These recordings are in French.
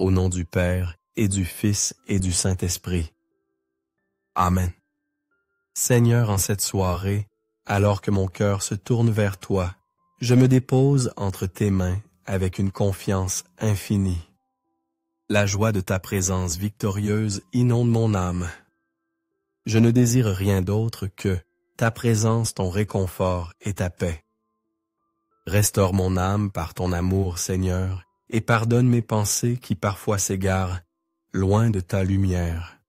Au nom du Père, et du Fils, et du Saint-Esprit. Amen. Seigneur, en cette soirée, alors que mon cœur se tourne vers toi, je me dépose entre tes mains avec une confiance infinie. La joie de ta présence victorieuse inonde mon âme. Je ne désire rien d'autre que ta présence, ton réconfort et ta paix. Restaure mon âme par ton amour, Seigneur, et pardonne mes pensées qui parfois s'égarent, loin de ta lumière.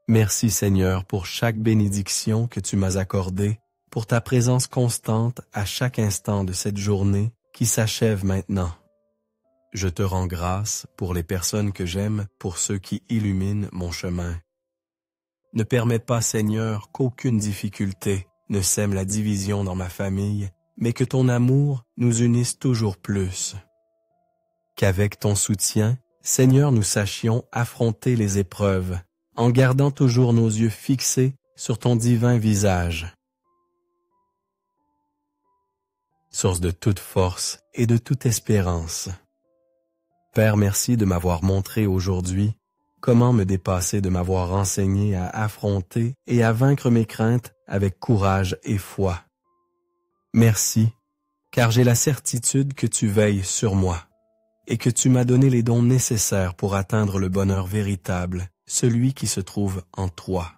Merci, Seigneur, pour chaque bénédiction que tu m'as accordée, pour ta présence constante à chaque instant de cette journée qui s'achève maintenant. Je te rends grâce pour les personnes que j'aime, pour ceux qui illuminent mon chemin. Ne permets pas, Seigneur, qu'aucune difficulté ne sème la division dans ma famille, mais que ton amour nous unisse toujours plus. Qu'avec ton soutien, Seigneur, nous sachions affronter les épreuves, en gardant toujours nos yeux fixés sur ton divin visage. Source de toute force et de toute espérance. Père, merci de m'avoir montré aujourd'hui comment me dépasser, de m'avoir enseigné à affronter et à vaincre mes craintes avec courage et foi. Merci, car j'ai la certitude que tu veilles sur moi et que tu m'as donné les dons nécessaires pour atteindre le bonheur véritable, celui qui se trouve en toi.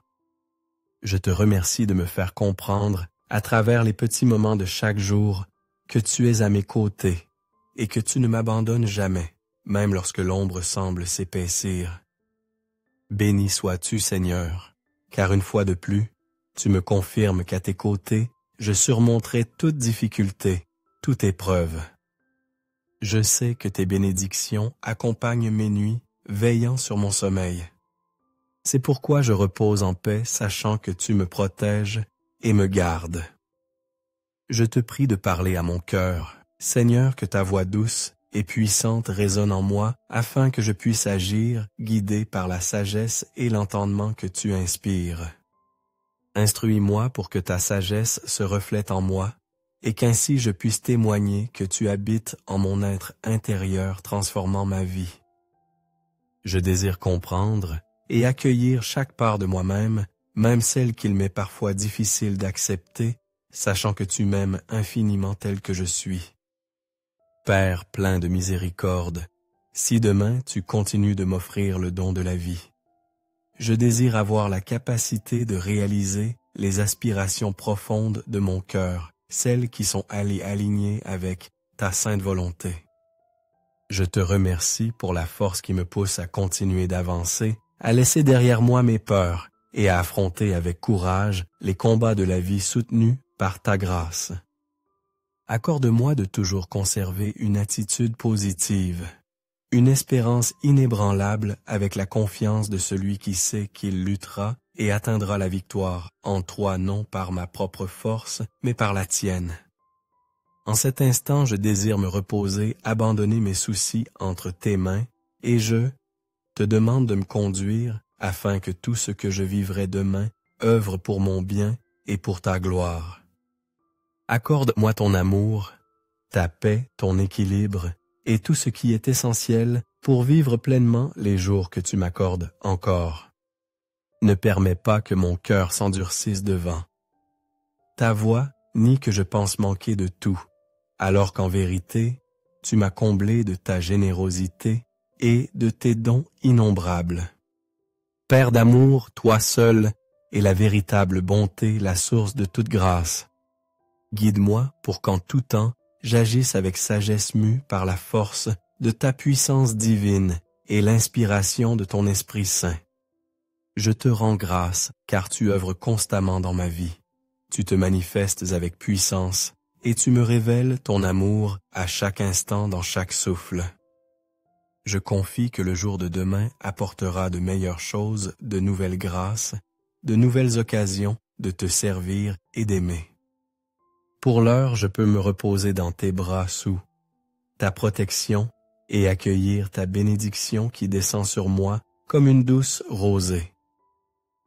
Je te remercie de me faire comprendre, à travers les petits moments de chaque jour, que tu es à mes côtés et que tu ne m'abandonnes jamais, même lorsque l'ombre semble s'épaissir. Béni sois-tu, Seigneur, car une fois de plus, tu me confirmes qu'à tes côtés, je surmonterai toute difficulté, toute épreuve. Je sais que tes bénédictions accompagnent mes nuits, veillant sur mon sommeil. C'est pourquoi je repose en paix, sachant que tu me protèges et me gardes. Je te prie de parler à mon cœur, Seigneur, que ta voix douce et puissante résonne en moi, afin que je puisse agir, guidé par la sagesse et l'entendement que tu inspires. Instruis-moi pour que ta sagesse se reflète en moi, et qu'ainsi je puisse témoigner que tu habites en mon être intérieur, transformant ma vie. Je désire comprendre et accueillir chaque part de moi-même, même celle qu'il m'est parfois difficile d'accepter, sachant que tu m'aimes infiniment tel que je suis. Père plein de miséricorde, si demain tu continues de m'offrir le don de la vie, je désire avoir la capacité de réaliser les aspirations profondes de mon cœur, celles qui sont allées alignées avec ta sainte volonté. Je te remercie pour la force qui me pousse à continuer d'avancer, à laisser derrière moi mes peurs et à affronter avec courage les combats de la vie soutenus par ta grâce. Accorde-moi de toujours conserver une attitude positive, une espérance inébranlable avec la confiance de celui qui sait qu'il luttera et atteindra la victoire en toi, non par ma propre force, mais par la tienne. En cet instant, je désire me reposer, abandonner mes soucis entre tes mains, et je te demande de me conduire afin que tout ce que je vivrai demain œuvre pour mon bien et pour ta gloire. Accorde-moi ton amour, ta paix, ton équilibre et tout ce qui est essentiel pour vivre pleinement les jours que tu m'accordes encore. Ne permets pas que mon cœur s'endurcisse devant ta voix, ni que je pense manquer de tout, alors qu'en vérité, tu m'as comblé de ta générosité et de tes dons innombrables. Père d'amour, toi seul est la véritable bonté, la source de toute grâce. Guide-moi pour qu'en tout temps, j'agisse avec sagesse mue par la force de ta puissance divine et l'inspiration de ton Esprit Saint. Je te rends grâce, car tu œuvres constamment dans ma vie. Tu te manifestes avec puissance et tu me révèles ton amour à chaque instant dans chaque souffle. Je confie que le jour de demain apportera de meilleures choses, de nouvelles grâces, de nouvelles occasions de te servir et d'aimer. Pour l'heure, je peux me reposer dans tes bras sous ta protection et accueillir ta bénédiction qui descend sur moi comme une douce rosée.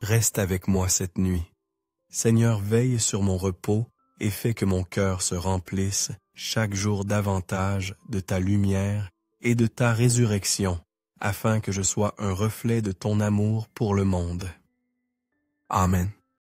Reste avec moi cette nuit. Seigneur, veille sur mon repos et fais que mon cœur se remplisse chaque jour davantage de ta lumière et de ta résurrection, afin que je sois un reflet de ton amour pour le monde. Amen.